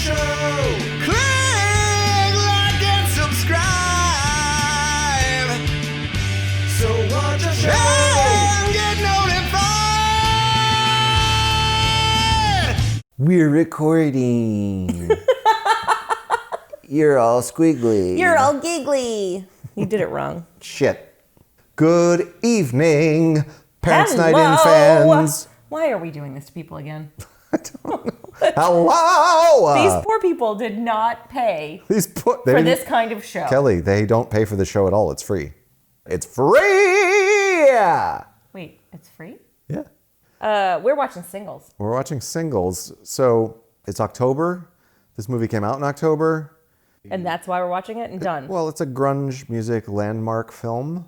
show. Click like and subscribe. So watch our show and get notified. We're recording. You're all squiggly. You're all giggly. You did it wrong. Shit. Good evening, Parents Hello. Night In fans. Why are we doing this to people again? I don't know. Hello. These poor people did not pay for this kind of show. Kelly, they don't pay for the show at all. It's free. It's free. Yeah. Wait, it's free? Yeah. We're watching Singles. We're watching Singles. So it's October. This movie came out in October. And that's why we're watching it and done. Well, it's a grunge music landmark film.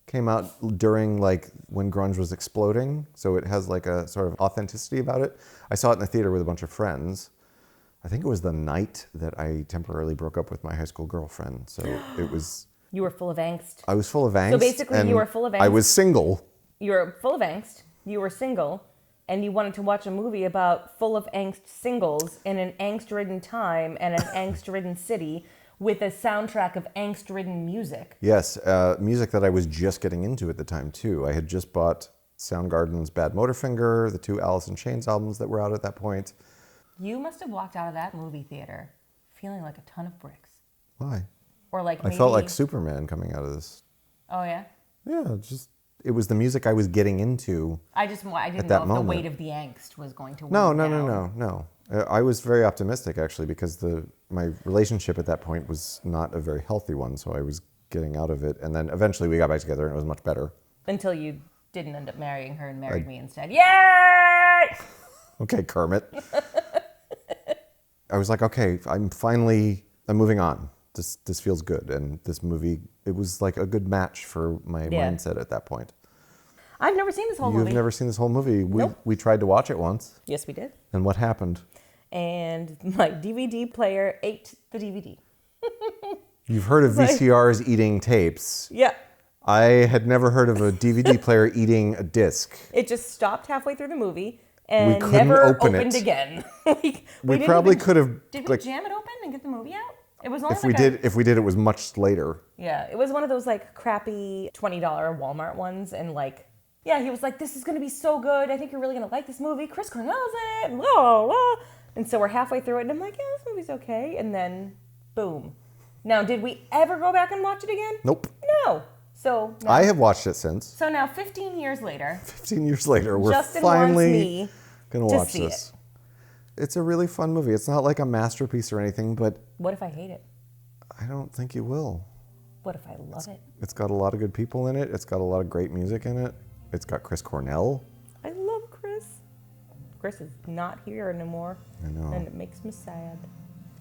Came out during like when grunge was exploding. So it has like a sort of authenticity about it. I saw it in the theater with a bunch of friends. I think it was the night that I temporarily broke up with my high school girlfriend. So it was... You were full of angst. I was full of angst. So basically you were full of angst. I was single. You were full of angst. You were single. And you wanted to watch a movie about full of angst singles in an angst-ridden time and an angst-ridden city with a soundtrack of angst-ridden music. Yes, music that I was just getting into at the time, too. I had just bought Soundgarden's Bad Motorfinger, the two Alice in Chains albums that were out at that point. You must have walked out of that movie theater feeling like a ton of bricks. Why? Or like I maybe... felt like Superman coming out of this. Oh, yeah? Yeah, it was the music I was getting into. I didn't know if moment. the weight of the angst was going to weigh No. down. I was very optimistic, actually, because my relationship at that point was not a very healthy one, so I was getting out of it. And then eventually we got back together and it was much better. Until you didn't end up marrying her and married me instead. Yay! Okay, Kermit. I was like, okay, I'm moving on. This feels good. And this movie, it was like a good match for my mindset at that point. I've never seen this whole movie. You've never seen this whole movie? Nope. We tried to watch it once. Yes, we did. And what happened? And my DVD player ate the DVD. You've heard of VCRs eating tapes. Yeah. I had never heard of a DVD player eating a disc. It just stopped halfway through the movie and couldn't never open opened it. again. We probably could have. Did we jam it open and get the movie out? It was only If we did, it was much later. Yeah, it was one of those like crappy $20 Walmart ones, and like, yeah, he was like, "This is gonna be so good. I think you're really gonna like this movie. Chris Cornell's in it." And blah, blah. And so we're halfway through it, and I'm like, "Yeah, this movie's okay." And then, boom. Now, did we ever go back and watch it again? Nope. No. So now, I have watched it since. So now, 15 years later. 15 years later, we're Justin finally gonna watch see this. It's a really fun movie. It's not like a masterpiece or anything, but What if I hate it? I don't think you will. What if I love it? It's got a lot of good people in it. It's got a lot of great music in it. It's got Chris Cornell. I love Chris. Chris is not here anymore. I know. And it makes me sad.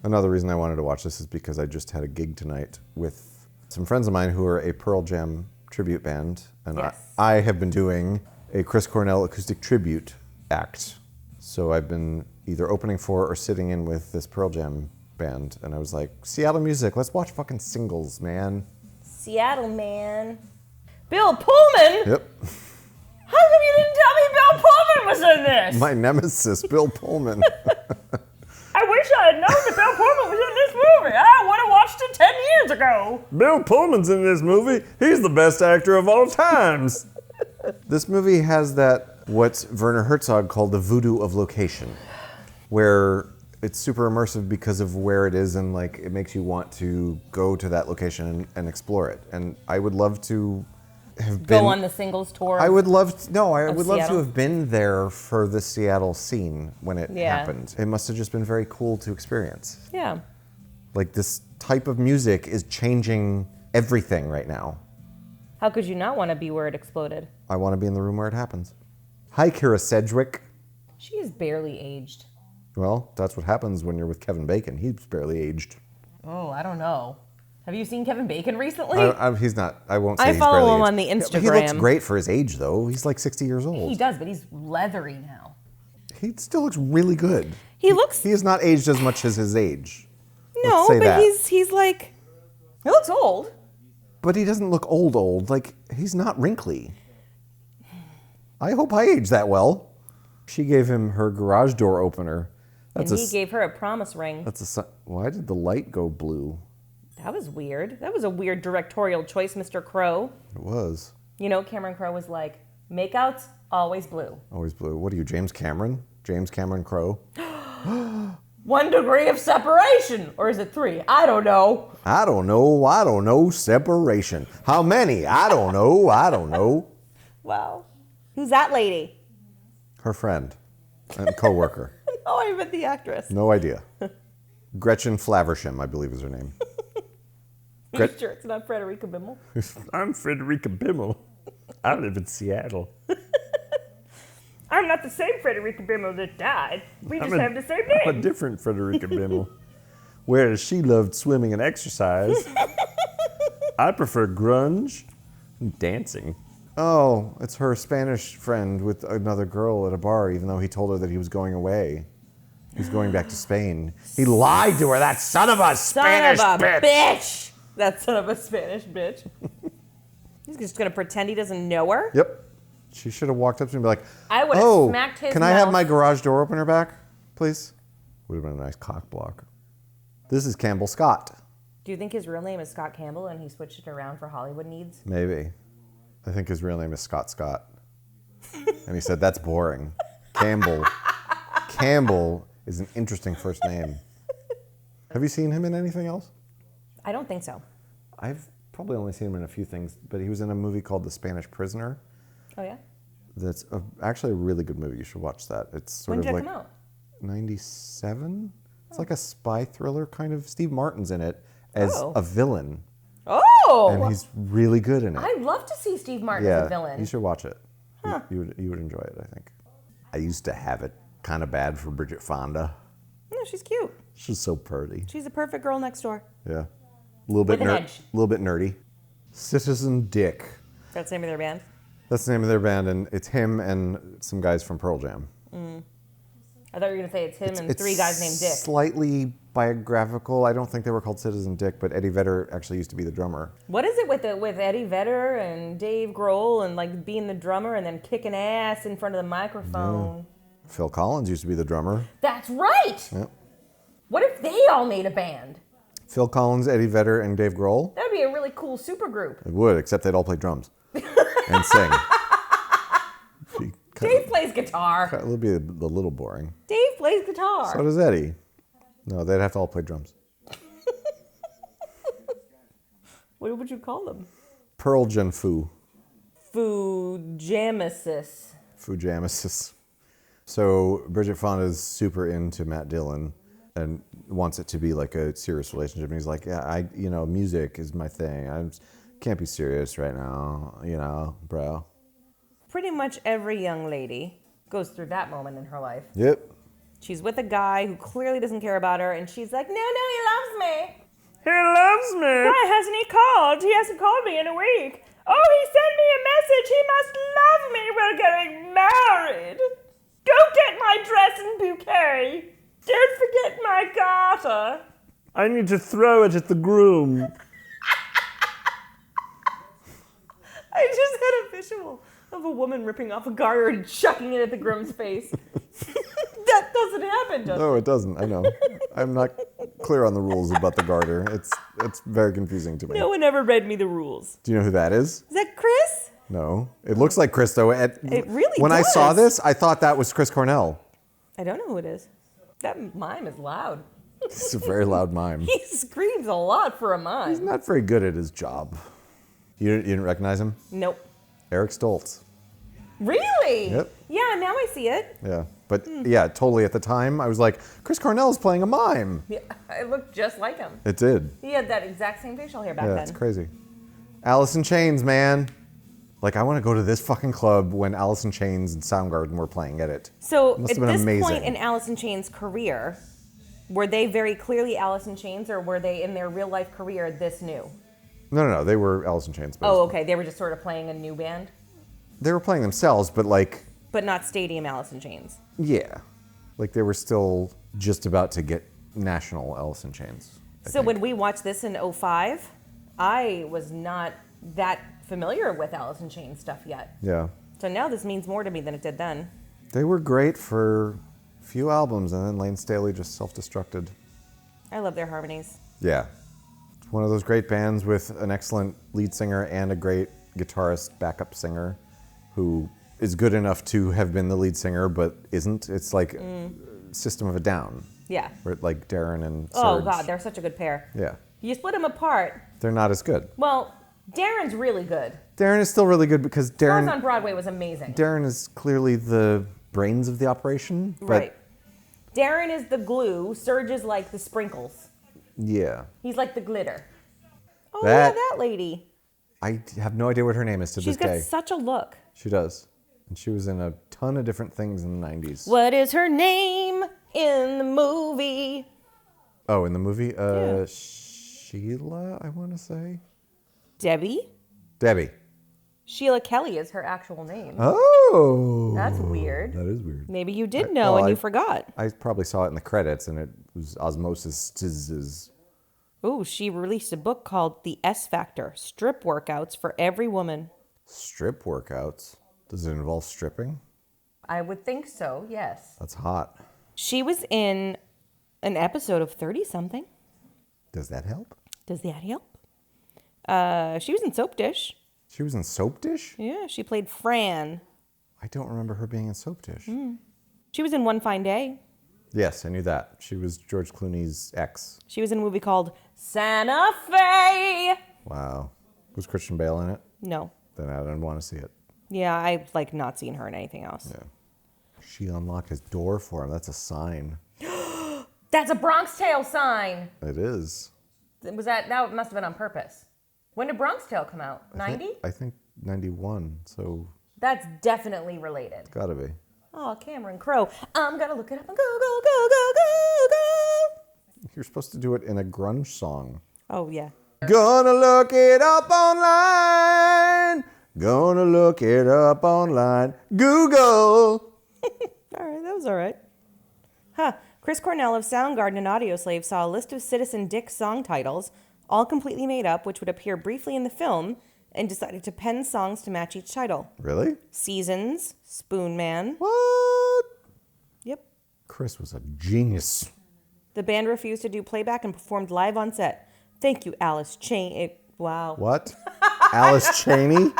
Another reason I wanted to watch this is because I just had a gig tonight with some friends of mine who are a Pearl Jam tribute band. And Yes. I have been doing a Chris Cornell acoustic tribute act. So I've been either opening for or sitting in with this Pearl Jam band. And I was like, Seattle music, let's watch fucking Singles, man. Seattle, man. Bill Pullman? Yep. How come you didn't tell me Bill Pullman was in this? My nemesis, Bill Pullman. I wish I had known that Bill Pullman was in this movie. I would have watched it 10 years ago. Bill Pullman's in this movie. He's the best actor of all times. This movie has what Werner Herzog called the voodoo of location, where it's super immersive because of where it is, and like it makes you want to go to that location and explore it. And I would love to have been Go on the Singles tour. I would love to Seattle? have been there for the Seattle scene when it happened. It must have just been very cool to experience. Yeah. Like this type of music is changing everything right now. How could you not want to be where it exploded? I want to be in the room where it happens. Hi, Kyra Sedgwick. She is barely aged. Well, that's what happens when you're with Kevin Bacon. He's barely aged. Oh, I don't know. Have you seen Kevin Bacon recently? He's not. I won't say I he's follow barely him aged. on the Instagram. He looks great for his age, though. He's like 60 years old. He does, but he's leathery now. He still looks really good. He looks... He has not aged as much as his age. No, Let's say but that. he's like... He looks old. But he doesn't look old. Like, he's not wrinkly. I hope I aged that well. She gave him her garage door opener And he gave her a promise ring. Why did the light go blue? That was weird. That was a weird directorial choice, Mr. Crowe. It was. You know, Cameron Crowe was like, makeouts, always blue. Always blue. What are you, James Cameron? James Cameron Crowe? 1 degree of separation. Or is it 3? I don't know. I don't know. Separation. How many? I don't know. Wow. Who's that lady? Her friend and coworker. Oh, I meant the actress. No idea. Gretchen Flaversham, I believe is her name. Are you sure it's not Frederica Bimmel? I'm Frederica Bimmel. I live in Seattle. I'm not the same Frederica Bimmel that died. We just have the same name. I'm a different Frederica Bimmel. Whereas she loved swimming and exercise, I prefer grunge and dancing. Oh, it's her Spanish friend with another girl at a bar, even though he told her that he was going away. He's going back to Spain. He lied to her, that son of a Spanish bitch. That son of a Spanish bitch. He's just going to pretend he doesn't know her? Yep. She should have walked up to him and be like, I would have smacked his can mouth. I have my garage door opener back, please? Would have been a nice cock block. This is Campbell Scott. Do you think his real name is Scott Campbell and he switched it around for Hollywood needs? Maybe. I think his real name is Scott Scott. And he said, that's boring. Campbell is an interesting first name. Have you seen him in anything else? I don't think so. I've probably only seen him in a few things, but he was in a movie called The Spanish Prisoner. Oh, yeah? That's actually a really good movie. You should watch that. It's sort When of did like it come out? 97? It's like a spy thriller kind of. Steve Martin's in it as a villain. Oh! And he's really good in it. I'd love to see Steve Martin as a villain. You should watch it. Huh. You would enjoy it, I think. I used to have it kind of bad for Bridget Fonda. No, she's cute. She's so pretty. She's a perfect girl next door. Yeah. A little bit With an edge. A little bit nerdy. Citizen Dick. That's the name of their band? That's the name of their band, and it's him and some guys from Pearl Jam. I thought you were going to say it's him and 3 guys named Dick. Slightly biographical. I don't think they were called Citizen Dick, but Eddie Vedder actually used to be the drummer. What is it with Eddie Vedder and Dave Grohl and like being the drummer and then kicking ass in front of the microphone? Yeah. Phil Collins used to be the drummer. That's right! Yep. What if they all made a band? Phil Collins, Eddie Vedder, and Dave Grohl? That would be a really cool supergroup. It would, except they'd all play drums and sing. Dave plays guitar. It would be a little boring. Dave plays guitar. So does Eddie. No, they'd have to all play drums. What would you call them? Pearl Jam Foo. Fujamasis. Fujamasis. So Bridget Fonda's super into Matt Dillon and wants it to be like a serious relationship. And he's like, yeah, music is my thing. I can't be serious right now, bro. Pretty much every young lady goes through that moment in her life. Yep. She's with a guy who clearly doesn't care about her, and she's like, no, he loves me. He loves me. Why hasn't he called? He hasn't called me in a week. Oh, he sent me a message. He must love me. We're getting married. Go get my dress and bouquet. Don't forget my garter. I need to throw it at the groom. I just had a visual of a woman ripping off a garter and chucking it at the groom's face. That doesn't happen, does it? No, it doesn't. I know. I'm not clear on the rules about the garter. It's very confusing to me. No one ever read me the rules. Do you know who that is? Is that Chris? No. It looks like Chris, though. It really When does. I saw this, I thought that was Chris Cornell. I don't know who it is. That mime is loud. It's a very loud mime. He screams a lot for a mime. He's not very good at his job. You didn't recognize him? Nope. Eric Stoltz. Really? Yep. Yeah, now I see it. Yeah. But yeah, totally at the time, I was like, Chris Cornell's playing a mime. Yeah, it looked just like him. It did. He had that exact same facial hair back Yeah, then. it's crazy. Alice in Chains, man. Like, I want to go to this fucking club when Alice in Chains and Soundgarden were playing at it. So It must at have been this amazing. point in Alice in Chains' career, were they very clearly Alice in Chains, or were they in their real life career this new? No. They were Alice in Chains. But Oh, okay. They were just sort of playing a new band, They were playing themselves, but like, but not stadium Alice in Chains. yeah. Like, they were still just about to get national Alice in Chains. I So think. when we watched this in 2005, I was not that familiar with Alice in Chains stuff yet. Yeah. So now this means more to me than it did then. They were great for Few albums, and then Lane Staley just self-destructed. I love their harmonies. Yeah. It's one of those great bands with an excellent lead singer and a great guitarist backup singer who is good enough to have been the lead singer but isn't. It's like System of a Down. Yeah. Where like Darren and Serge. Oh, God, they're such a good pair. Yeah. You split them apart. They're not as good. Well, Darren's really good. Darren is still really good because Stars on Broadway was amazing. Darren is clearly the brains of the operation. But Right. Darren is the glue. Serge is like the sprinkles. yeah. He's like the glitter. Oh, That- yeah, that lady. I have no idea what her name is to She's this got day. such a look. She does. And she was in a ton of different things in the 90s. What is her name in the movie? Oh, in the movie? Yeah. Sheila, I want to say. Debbie? Debbie. Sheila Kelly is her actual name. Oh. That's weird. That is weird. Maybe you did know and you forgot. I probably saw it in the credits and it was Osmosis. Ooh, she released a book called The S Factor, Strip Workouts for Every Woman. Strip workouts. Does it involve stripping? I would think so, yes. That's hot. She was in an episode of 30-something. Does that help? Does that help? She was in Soap Dish. She was in Soap Dish? Yeah, she played Fran. I don't remember her being in Soap Dish. She was in One Fine Day. Yes, I knew that. She was George Clooney's ex. She was in a movie called Santa Fe. Wow. Was Christian Bale in it? No. Then I didn't want to see it. Yeah, I've like not seen her in anything else. Yeah. She unlocked his door for him. That's a sign. That's a Bronx Tale sign. It is. Was that must have been on purpose. When did Bronx Tale come out? 90? I think 91, so That's definitely related. gotta be. Oh, Cameron Crowe. I'm gonna look it up and go. You're supposed to do it in a grunge song. Oh, yeah. Gonna look it up online. Gonna look it up online. Google. All right, that was all right. Huh. Chris Cornell of Soundgarden and Audioslave saw a list of Citizen Dick song titles, all completely made up, which would appear briefly in the film, and decided to pen songs to match each title. Really? Seasons, Spoon Man. What? Yep. Chris was a genius. The band refused to do playback and performed live on set. Thank you, Alice Cheney. Wow. What? Alice Cheney?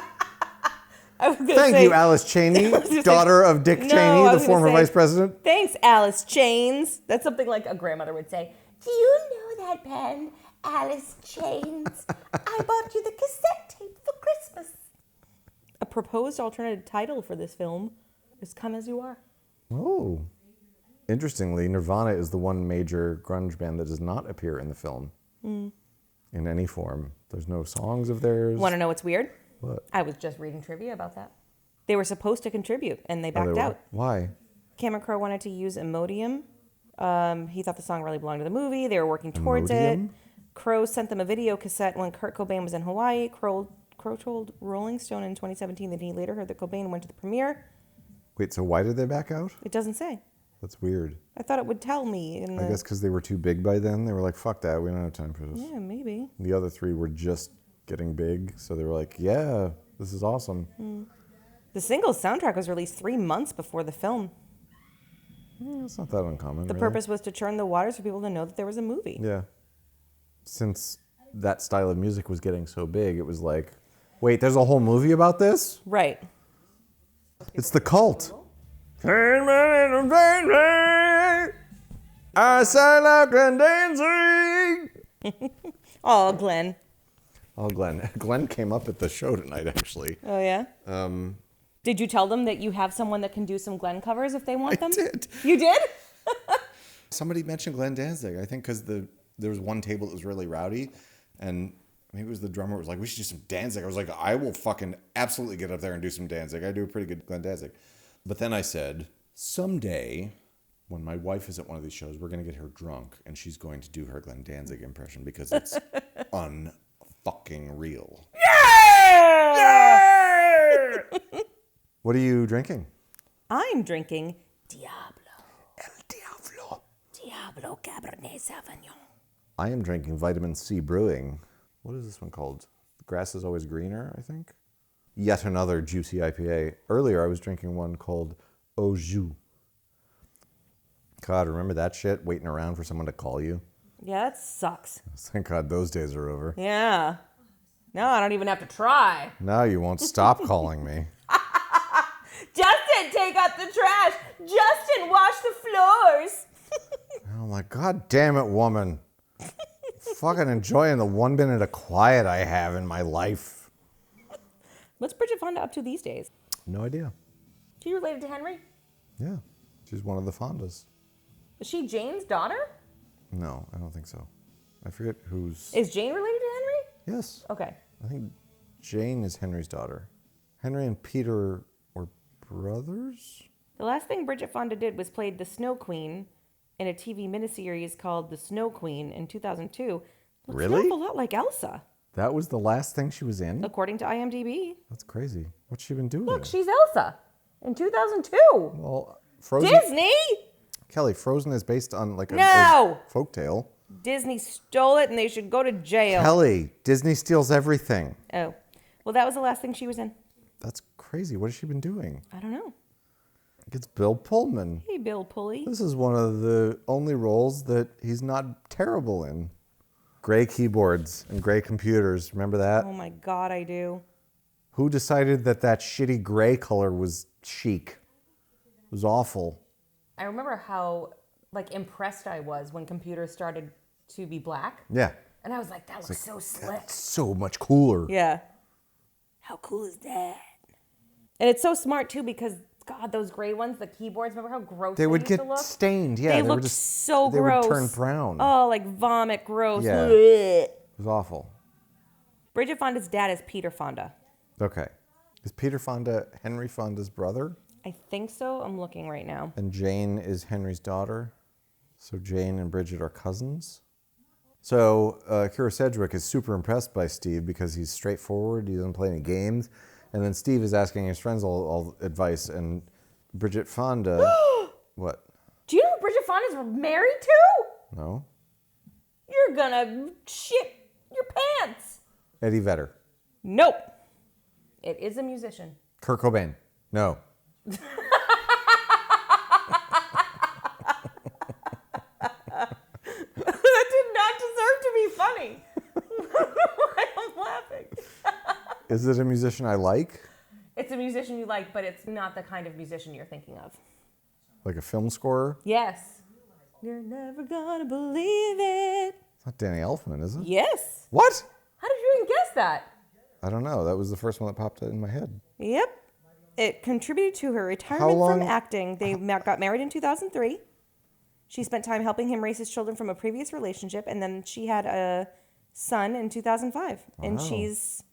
I was gonna Thank say, you, Alice Cheney, daughter of Dick No, Cheney, I the was gonna former say, vice president. Thanks, Alice Chains. That's something like a grandmother would say. Do you know that band, Alice Chains? I bought you the cassette tape for Christmas. A proposed alternative title for this film is Come As You Are. Oh. Interestingly, Nirvana is the one major grunge band that does not appear in the film in any form. There's no songs of theirs. Want to know what's weird? What? I was just reading trivia about that. They were supposed to contribute, and they Oh, backed they were? out. Why? Cameron Crowe wanted to use Imodium. He thought the song really belonged to the movie. They were working towards Imodium? it. Crowe sent them a video cassette when Kurt Cobain was in Hawaii. Crowe told Rolling Stone in 2017 that he later heard that Cobain went to the premiere. Wait, so why did they back out? It doesn't say. That's weird. I thought it would tell me. In the... I guess because they were too big by then. They were like, fuck that, we don't have time for this. Yeah, maybe. The other three were just getting big, so they were like, yeah, this is awesome. The single's soundtrack was released 3 months before the film. It's not that uncommon. The really. purpose was to churn the waters for people to know that there was a movie. Yeah. Since that style of music was getting so big, it was like, wait, there's a whole movie about this? Right. It's The Cult. I say like and dancing. Oh, Glenn. Oh, Glenn. Glenn came up at the show tonight, actually. Oh, yeah? Did you tell them that you have someone that can do some Glenn covers if they want them? I did. You did? Somebody mentioned Glenn Danzig, I think, because there was one table that was really rowdy, and maybe it was the drummer was like, we should do some Danzig. I was like, I will fucking absolutely get up there and do some Danzig. I do a pretty good Glenn Danzig. But then I said, someday, when my wife is at one of these shows, we're going to get her drunk, and she's going to do her Glenn Danzig impression because it's unfucking real. Yeah! What are you drinking? I'm drinking Diablo. El Diablo. Diablo Cabernet Sauvignon. I am drinking Vitamin C Brewing. What is this one called? The Grass is Always Greener, I think. Yet another juicy IPA. Earlier, I was drinking one called Au Jus. God, remember that shit? Waiting around for someone to call you? Yeah, that sucks. Thank God those days are over. Yeah. No, I don't even have to try. Now you won't stop calling me. Justin, take out the trash. Justin, wash the floors. I'm like, God damn it, woman. Fucking enjoying the 1 minute of quiet I have in my life. What's Bridget Fonda up to these days? No idea. She related to Henry? Yeah, she's one of the Fondas. Is she Jane's daughter? No, I don't think so. I forget who's... Is Jane related to Henry? Yes. Okay. I think Jane is Henry's daughter. Henry and Peter were brothers? The last thing Bridget Fonda did was played the Snow Queen in a TV miniseries called The Snow Queen in 2002. Looks Really? an awful lot like Elsa, That was the last thing she was in? according to IMDb. That's crazy. What's she been doing? Look, she's Elsa in 2002. Well, Frozen... Disney? Kelly, Frozen is based on like an No! old folktale. Disney stole it and they should go to jail. Kelly, Disney steals everything. Oh. Well, that was the last thing she was in. That's crazy. What has she been doing? I don't know. It's Bill Pullman. Hey, Bill Pulley. This is one of the only roles that he's not terrible in. Gray keyboards and gray computers. Remember that? Oh my God, I do. Who decided that that shitty gray color was chic? It was awful. I remember how impressed I was when computers started to be black. Yeah. And I was like, that looks so slick. That's so much cooler. Yeah. How cool is that? And it's so smart too because God, those gray ones, the keyboards, remember how gross They would used get to look? stained. Yeah, they were looked just so they gross. They would turn brown. Oh, like vomit gross. Yeah. Blech. It was awful. Bridget Fonda's dad is Peter Fonda. Okay. Is Peter Fonda Henry Fonda's brother? I think so. I'm looking right now. And Jane is Henry's daughter. So Jane and Bridget are cousins. So Kyra Sedgwick is super impressed by Steve because he's straightforward. He doesn't play any games. And then Steve is asking his friends all advice. And Bridget Fonda... What? Do you know who Bridget Fonda's married to? No? You're gonna shit your pants. Eddie Vedder. Nope. It is a musician. Kurt Cobain. No. That did not deserve to be funny. Why I'm laughing. Is it a musician I like? It's a musician you like, but it's not the kind of musician you're thinking of. Like a film scorer? Yes. You're never gonna believe it. It's not Danny Elfman, is it? Yes. What? How did you even guess that? I don't know. That was the first one that popped in my head. Yep. It contributed to her retirement long- from acting. They got married in 2003. She spent time helping him raise his children from a previous relationship, and then she had a son in 2005. And Wow. she's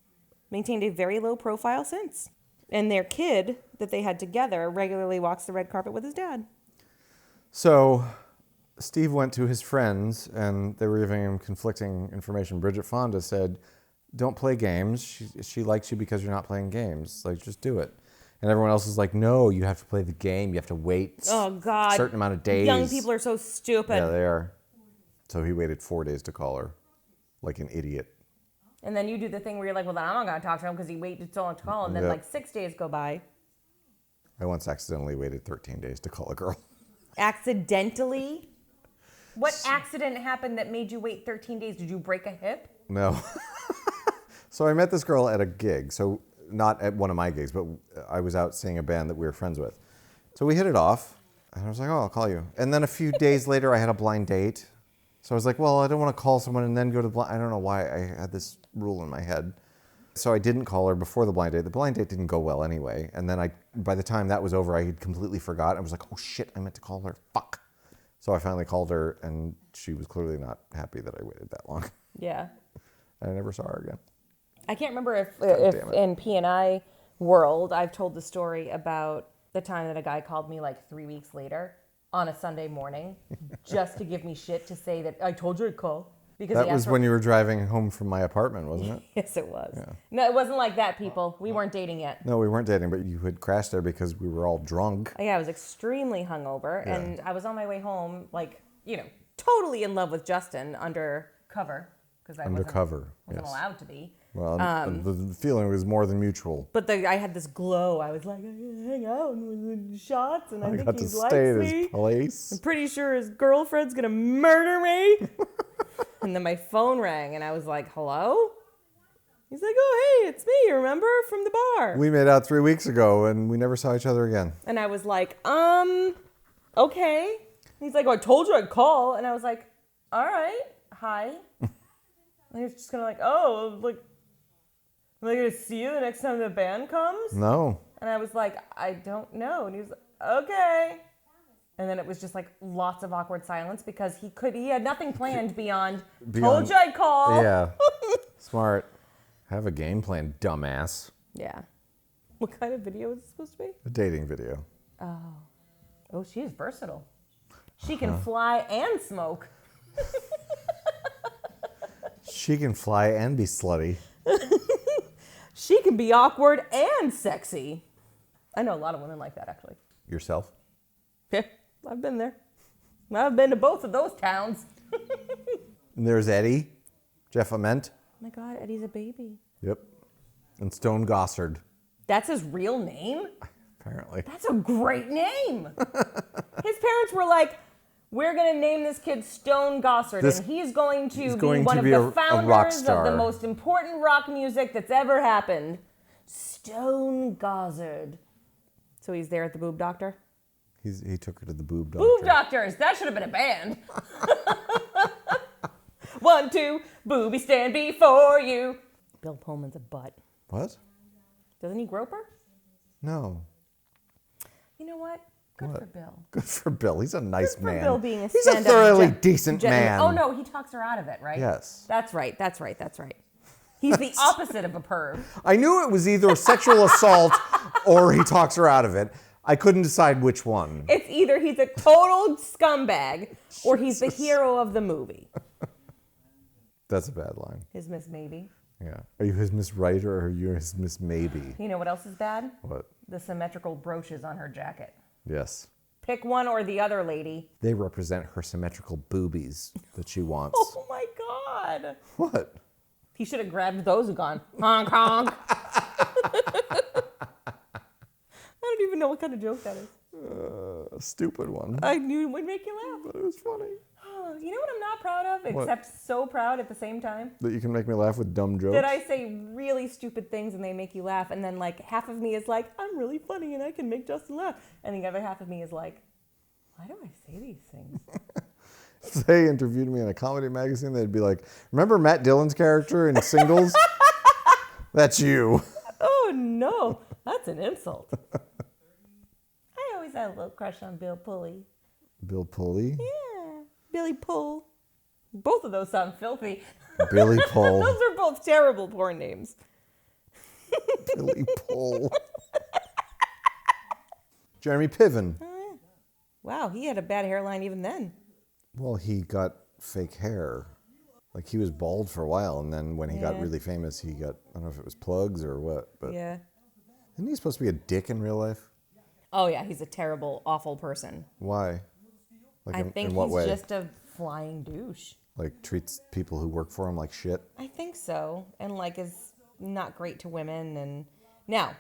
maintained a very low profile since. And their kid that they had together regularly walks the red carpet with his dad. So Steve went to his friends, and they were giving him conflicting information. Bridget Fonda said, don't play games. She likes you because you're not playing games. Like, just do it. And everyone else is like, no, you have to play the game. You have to wait Oh, God. a certain amount of days. Young people are so stupid. Yeah, they are. So he waited 4 days to call her, like an idiot. And then you do the thing where you're like, well, then I'm not going to talk to him because he waited so long to call. And then Yep. 6 days go by. I once accidentally waited 13 days to call a girl. Accidentally? What accident happened that made you wait 13 days? Did you break a hip? No. So I met this girl at a gig. So not at one of my gigs, but I was out seeing a band that we were friends with. So we hit it off, and I was like, oh, I'll call you. And then a few days later, I had a blind date. So I was like, well, I don't want to call someone and then go to the blind. I don't know why I had this rule in my head. So I didn't call her before the blind date. The blind date didn't go well anyway. And then by the time that was over, I had completely forgot. I was like, oh shit, I meant to call her. Fuck. So I finally called her, and she was clearly not happy that I waited that long. Yeah. And I never saw her again. I can't remember if damn it. in PNI world, I've told the story about the time that a guy called me 3 weeks later on a Sunday morning just to give me shit to say that I told you I'd call. Because That was when you were driving home from my apartment, wasn't it? Yes, it was. Yeah. No, it wasn't like that, people. We weren't dating yet. No, we weren't dating, but you had crashed there because we were all drunk. Yeah, I was extremely hungover, Yeah. and I was on my way home, totally in love with Justin undercover because I Undercover, wasn't yes. allowed to be. Well, the feeling was more than mutual. But I had this glow. I was like, I can hang out with shots, and I think got he to likes stay at me. his place. I'm pretty sure his girlfriend's gonna murder me. And then my phone rang, and I was like, hello? He's like, oh, hey, it's me, remember? From the bar. We made out 3 weeks ago, and we never saw each other again. And I was like, okay. He's like, oh, I told you I'd call. And I was like, all right, hi. And he was just kind of like, oh, like, am I going to see you the next time the band comes? No. And I was like, I don't know. And he was like, okay. And then it was just like lots of awkward silence because he had nothing planned beyond told you I'd call. Yeah. Smart. Have a game plan, dumbass. Yeah. What kind of video is it supposed to be? A dating video. Oh, she's versatile. She can fly and smoke. She can fly and be slutty. She can be awkward and sexy. I know a lot of women like that, actually. Yourself? Yeah, I've been there. I've been to both of those towns. And there's Eddie. Jeff Ament. Oh my God, Eddie's a baby. Yep. And Stone Gossard. That's his real name? Apparently. That's a great name. His parents were like, we're going to name this kid Stone Gossard, and he's going to be one of the founders of the most important rock music that's ever happened. Stone Gossard. So he's there at the Boob Doctor? He took her to the Boob Doctor. Boob Doctors! That should have been a band. 1, 2, booby stand before you. Bill Pullman's a butt. What? Doesn't he grope her? No. You know what? Good for Bill. Good for Bill. He's a nice Good man. for Bill being a He's a thoroughly decent man. Oh no, he talks her out of it, right? Yes. That's right. He's the opposite of a perv. I knew it was either sexual assault or he talks her out of it. I couldn't decide which one. It's either he's a total scumbag or he's the hero of the movie. That's a bad line. His Miss Maybe. Yeah. Are you his Miss Right or are you his Miss Maybe? You know what else is bad? What? The symmetrical brooches on her jacket. Yes. Pick one or the other, lady. They represent her symmetrical boobies that she wants. Oh my God. What? He should have grabbed those and gone, honk, honk. I don't even know what kind of joke that is. A stupid one. I knew it would make you laugh. But it was funny. You know what I'm not proud of, except so proud at the same time? That you can make me laugh with dumb jokes? That I say really stupid things and they make you laugh, and then like half of me is like, I'm really funny and I can make Justin laugh. And the other half of me is like, why do I say these things? If they interviewed me in a comedy magazine, they'd be like, remember Matt Dillon's character in Singles? That's you. Oh no, that's an insult. I always had a little crush on Bill Pulley. Bill Pulley? Yeah, Billy Pull. Both of those sound filthy. Billy Pull. Those are both terrible porn names. Billy Pull. Jeremy Piven. Oh, yeah. Wow, he had a bad hairline even then. Well, he got fake hair. Like, he was bald for a while, and then when he got really famous, he got, I don't know if it was plugs or what, but yeah. Isn't he supposed to be a dick in real life? Oh, yeah, he's a terrible, awful person. Why? Like, I think in what he's way? just a flying douche. Like, treats people who work for him like shit? I think so. And, like, is not great to women. And now,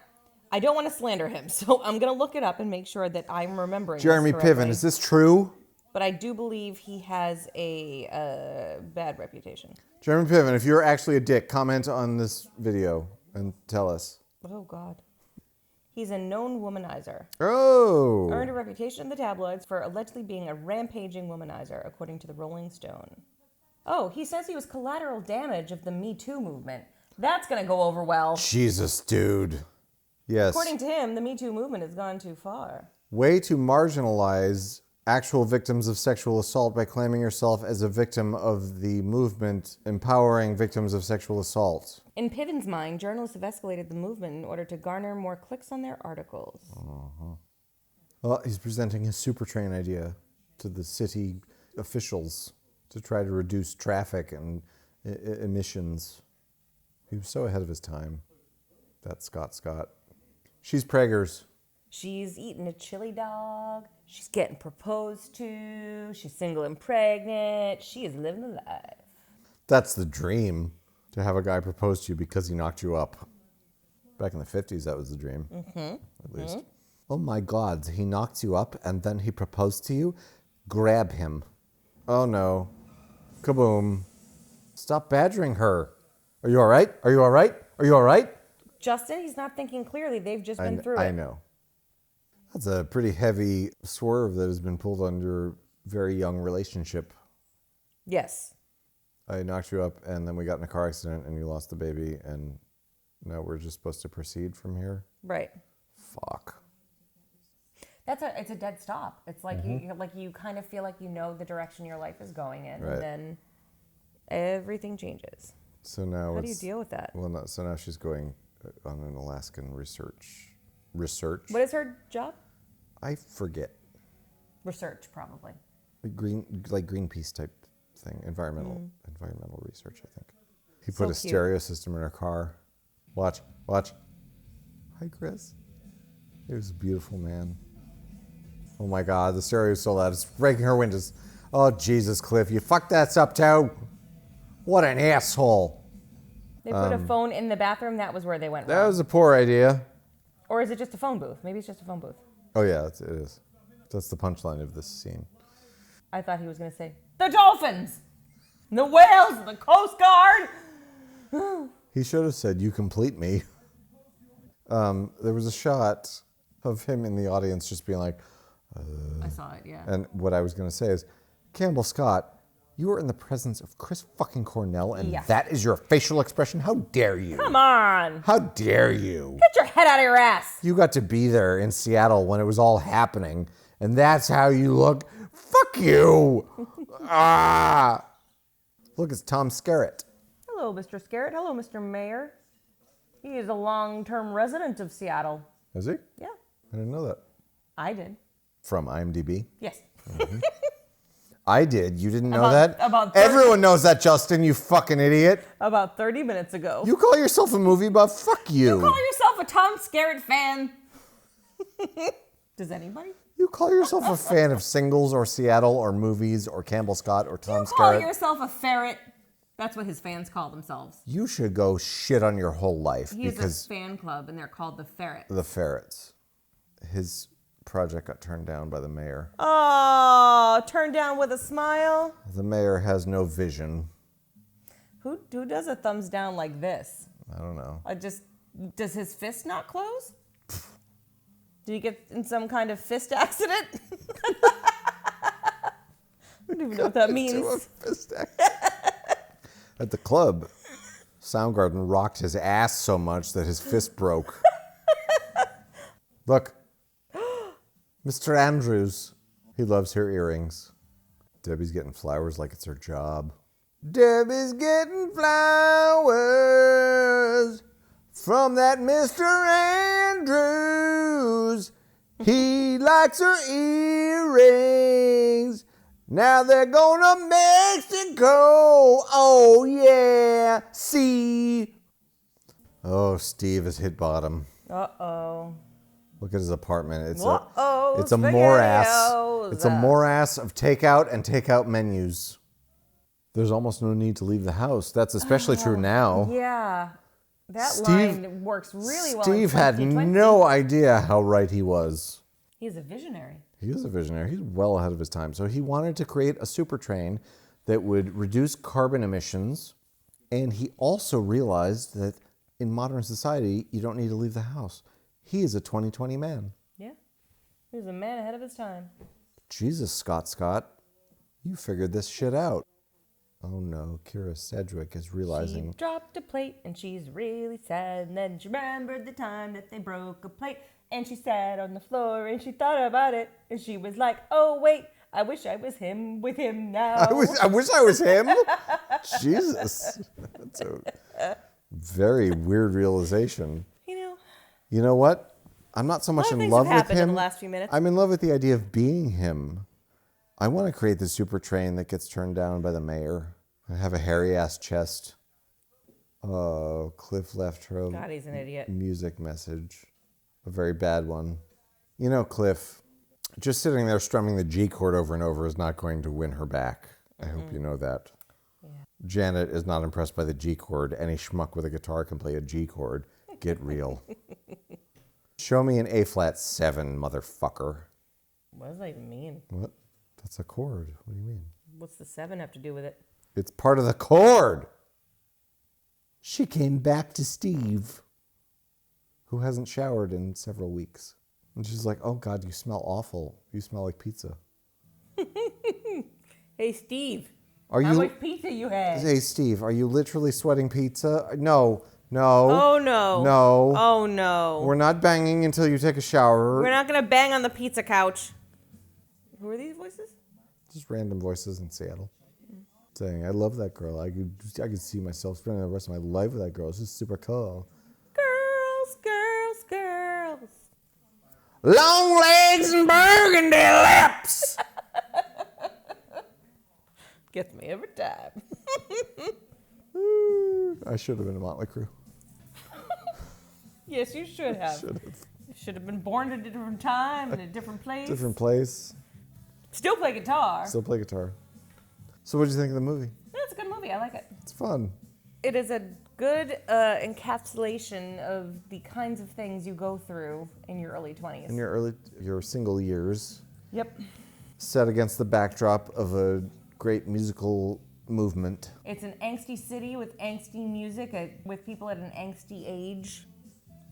I don't want to slander him, so I'm going to look it up and make sure that I'm remembering Jeremy this Piven, correctly. is this true? But I do believe he has a bad reputation. Jeremy Piven, if you're actually a dick, comment on this video and tell us. Oh, God. He's a known womanizer. Oh! Earned a reputation in the tabloids for allegedly being a rampaging womanizer, according to the Rolling Stone. Oh, he says he was collateral damage of the Me Too movement. That's going to go over well. Jesus, dude. Yes. According to him, the Me Too movement has gone too far. Way to marginalize actual victims of sexual assault by claiming yourself as a victim of the movement empowering victims of sexual assault. In Piven's mind, journalists have escalated the movement in order to garner more clicks on their articles. Well, he's presenting his super train idea to the city officials to try to reduce traffic and emissions. He was so ahead of his time. That Scott. She's preggers. She's eating a chili dog. She's getting proposed to. She's single and pregnant. She is living the life. That's the dream. To have a guy propose to you because he knocked you up. Back in the 50s, that was the dream. At least. Oh my God, he knocked you up and then he proposed to you? Grab him. Oh no. Kaboom. Stop badgering her. Are you all right? Are you all right? Are you all right? Justin, he's not thinking clearly. They've just been through it. I know. That's a pretty heavy swerve that has been pulled on your very young relationship. Yes. I knocked you up and then we got in a car accident and you lost the baby and now we're just supposed to proceed from here? Right. Fuck. It's a dead stop. It's like you kind of feel like you know the direction your life is going in, Right. and then everything changes. So now How do you deal with that? Well, no, so now she's going on an Alaskan research. What is her job? I forget. Research, probably. Greenpeace type thing, environmental research. I think he put a cute. stereo system in her car. Watch. Hi, Chris. He was a beautiful man. Oh my God, the stereo is so loud, it's breaking her windows. Oh Jesus, Cliff, you fucked that up too. What an asshole. They put a phone in the bathroom. That was where they went That wrong. was a poor idea. Or is it just a phone booth? Maybe it's just a phone booth. Oh yeah, it is. That's the punchline of this scene. I thought he was going to say, the dolphins, the whales, the Coast Guard. He should have said, "You complete me." There was a shot of him in the audience just being like, I saw it, yeah. and what I was going to say is, Campbell Scott, you are in the presence of Chris fucking Cornell, and that is your facial expression? How dare you? Come on. How dare you? Get your head out of your ass. You got to be there in Seattle when it was all happening, and that's how you look. Fuck you. Look, it's Tom Skerritt. Hello, Mr. Skerritt. Hello, Mr. Mayor. He is a long-term resident of Seattle. Is he? Yeah, I didn't know that. I did. From IMDb? Yes. I did. You didn't know that? about 30 Everyone knows that, Justin, you fucking idiot. About 30 minutes ago. You call yourself a movie buff? Fuck you. You call yourself a Tom Skerritt fan? Does anybody? You call yourself a fan of Singles or Seattle or movies or Campbell Scott or Tom You call Skerritt? yourself a ferret? That's what his fans call themselves. You should go shit on your whole life He has because a fan club, and they're called the Ferrets. the ferrets. His project got turned down by the mayor. Oh, turned down with a smile. The mayor has no vision. Who does a thumbs down like this? I don't know. Does his fist not close? Did he get in some kind of fist accident? I don't even know what that means. To a fist accident. At the club, Soundgarden rocked his ass so much that his fist broke. Look, Mr. Andrews, he loves her earrings. Debbie's getting flowers like it's her job. Debbie's getting flowers from that Mr. Andrews. He likes her earrings. Now they're going to Mexico. Oh, yeah. See. Oh, Steve has hit bottom. Uh-oh. Look at his apartment. It's Uh-oh, a morass. SpaghettiOs. It's a morass of takeout and takeout menus. There's almost no need to leave the house. That's especially true now. Yeah. That Steve- line works really well. Steve in had 2020. no idea how right he was. He's a visionary. He is a visionary. He's well ahead of his time. So he wanted to create a super train that would reduce carbon emissions. And he also realized that in modern society, you don't need to leave the house. He is a 2020 man. Yeah. He was a man ahead of his time. Jesus, Scott, you figured this shit out. Oh no, Kyra Sedgwick is realizing. She dropped a plate and she's really sad. And then she remembered the time that they broke a plate. And she sat on the floor and she thought about it. And she was like, oh, wait, I wish I was him with him now. I wish I was him. Jesus. That's a very weird realization. You know what? I'm not so much in love with him. In the last few minutes. I'm in love with the idea of being him. I want to create the super train that gets turned down by the mayor. I have a hairy ass chest. Oh, Cliff left her God, he's an idiot. music message. A very bad one. You know, Cliff, just sitting there strumming the G chord over and over is not going to win her back. I hope you know that. Yeah. Janet is not impressed by the G chord. Any schmuck with a guitar can play a G chord. Get real. Show me an A flat 7, motherfucker. What does that even mean? What? That's a chord. What do you mean? What's the 7 have to do with it? It's part of the chord. She came back to Steve, who hasn't showered in several weeks. And she's like, oh God, you smell awful. You smell like pizza. Hey, Steve. How much pizza you had? Hey, Steve, are you literally sweating pizza? No. Oh, no. No. Oh, no. We're not banging until you take a shower. We're not going to bang on the pizza couch. Who are these voices? Just random voices in Seattle. Saying, I love that girl. I could see myself spending the rest of my life with that girl. It's just super cool. Girls, girls, girls. Long legs and burgundy lips. Gets me every time. I should have been a Motley Crue. Yes, you should have. You should have been born at a different time in a different place. Different place. Still play guitar. Still play guitar. So what did you think of the movie? It's a good movie. I like it. It's fun. It is a good encapsulation of the kinds of things you go through in your early 20s. In your single years. Yep. Set against the backdrop of a great musical movement. It's an angsty city with angsty music, with people at an angsty age,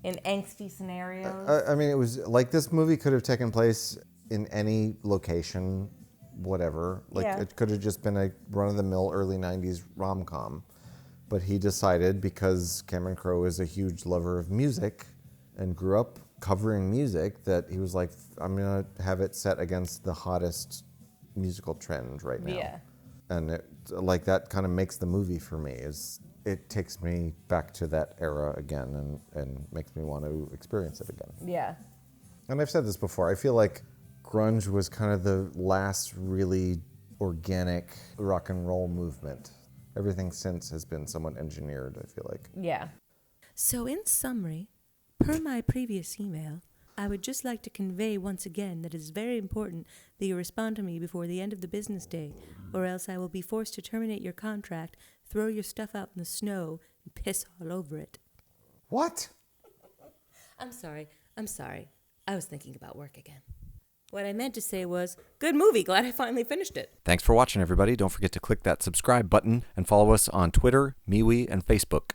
in angsty scenarios. I mean, it was like this movie could have taken place in any location, whatever. Like It could have just been a run-of-the-mill early 90s rom-com. But he decided, because Cameron Crowe is a huge lover of music and grew up covering music, that he was like, I'm going to have it set against the hottest musical trend right now. Yeah. And that kind of makes the movie for me. It takes me back to that era again and makes me want to experience it again. Yeah. And I've said this before, I feel like grunge was kind of the last really organic rock and roll movement. Everything since has been somewhat engineered, I feel like. Yeah. So in summary, per my previous email, I would just like to convey once again that it is very important that you respond to me before the end of the business day, or else I will be forced to terminate your contract, throw your stuff out in the snow, and piss all over it. What? I'm sorry. I was thinking about work again. What I meant to say was, good movie, glad I finally finished it. Thanks for watching, everybody. Don't forget to click that subscribe button and follow us on Twitter, MeWe, and Facebook.